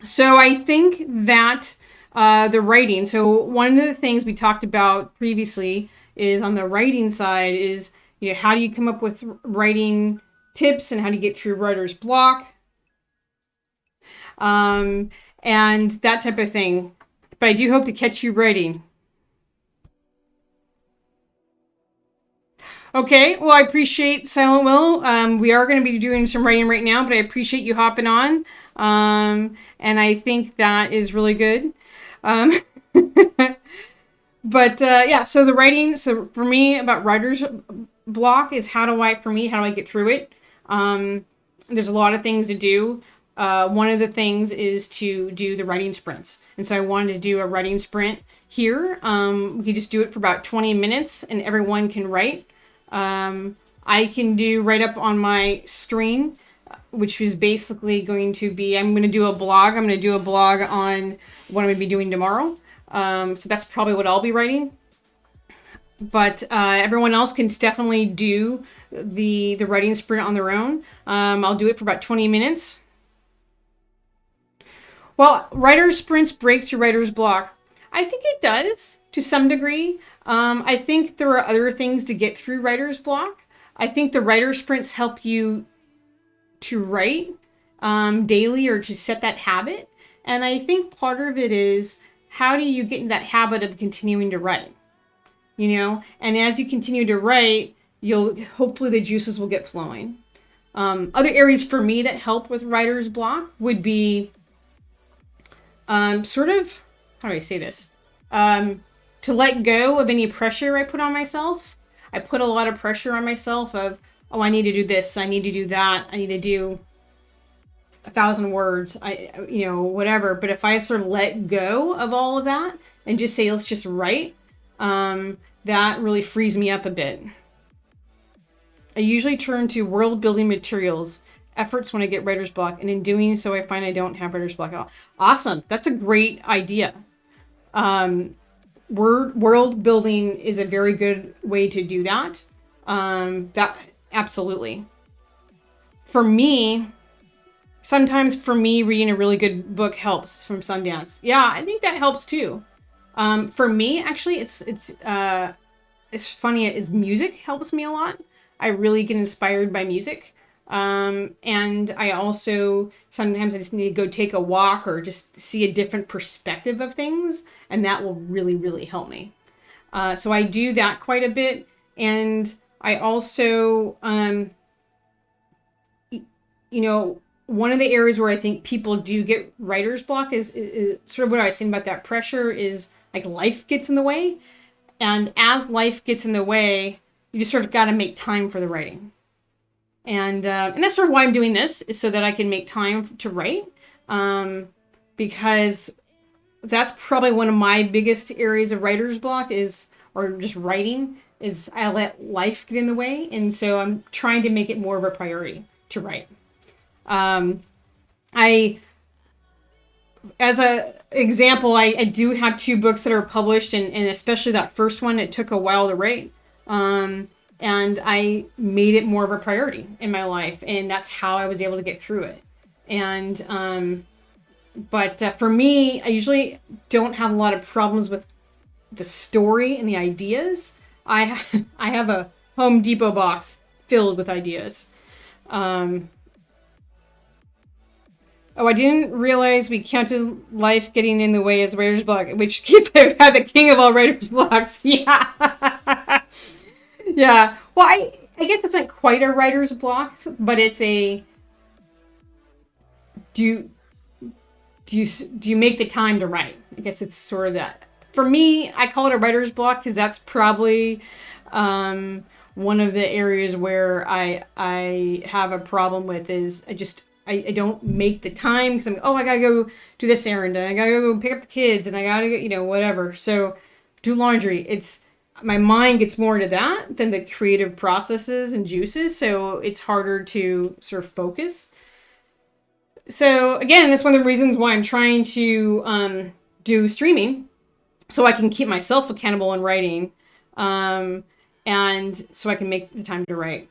So I think that the writing. So one of the things we talked about previously is on the writing side is, how do you come up with writing tips and how do you get through writer's block, and that type of thing. But I do hope to catch you writing. Okay, well, I appreciate Silent Will. We are going to be doing some writing right now, but I appreciate you hopping on. And I think that is really good. Um, but yeah, so the writing, so for me, about writer's block is how do I get through it? There's a lot of things to do. One of the things is to do the writing sprints. And so I wanted to do a writing sprint here. We could just do it for about 20 minutes and everyone can write. I can do right up on my screen, which is basically going to be, I'm going to do a blog. I'm going to do a blog on what I'm going to be doing tomorrow. So that's probably what I'll be writing. But everyone else can definitely do the writing sprint on their own. I'll do it for about 20 minutes. Well, writer's sprints breaks your writer's block. I think it does to some degree. I think there are other things to get through writer's block. I think the writer sprints help you to write daily or to set that habit. And I think part of it is, how do you get in that habit of continuing to write? And as you continue to write, hopefully the juices will get flowing. Other areas for me that help with writer's block would be sort of, how do I say this? To let go of any pressure I put on myself. I put a lot of pressure on myself of, oh, I need to do this, I need to do that, I need to do 1,000 words, whatever. But if I sort of let go of all of that and just say, let's just write, that really frees me up a bit. I usually turn to world building materials efforts when I get writer's block, and in doing so, I find I don't have writer's block at all. Awesome. That's a great idea. World building is a very good way to do that. That absolutely. Sometimes for me, reading a really good book helps from Sundance. Yeah, I think that helps too. For me, actually, it's funny as music helps me a lot. I really get inspired by music. And I also, sometimes I just need to go take a walk or just see a different perspective of things. And that will really, really help me. So I do that quite a bit. And I also, one of the areas where I think people do get writer's block is sort of what I was saying about that pressure is like life gets in the way. And as life gets in the way, you just sort of got to make time for the writing. And that's sort of why I'm doing this, is so that I can make time to write. Because that's probably one of my biggest areas of writer's block or just writing, is I let life get in the way. And so I'm trying to make it more of a priority to write. As a example, I do have 2 books that are published, and especially that first one, it took a while to write. And I made it more of a priority in my life, and that's how I was able to get through it. And, but for me, I usually don't have a lot of problems with the story and the ideas. I have a Home Depot box filled with ideas. Oh, I didn't realize we counted life getting in the way as writer's block, which case I had the king of all writer's blocks. Yeah. Yeah. Well, I guess it's not quite a writer's block, but it's a, do you make the time to write? I guess it's sort of that. For me, I call it a writer's block because that's probably one of the areas where I have a problem with is I don't make the time because I gotta go do this errand and I gotta go pick up the kids and I gotta go, whatever. So do laundry. My mind gets more into that than the creative processes and juices. So it's harder to sort of focus. So again, that's one of the reasons why I'm trying to do streaming, so I can keep myself accountable in writing, and so I can make the time to write.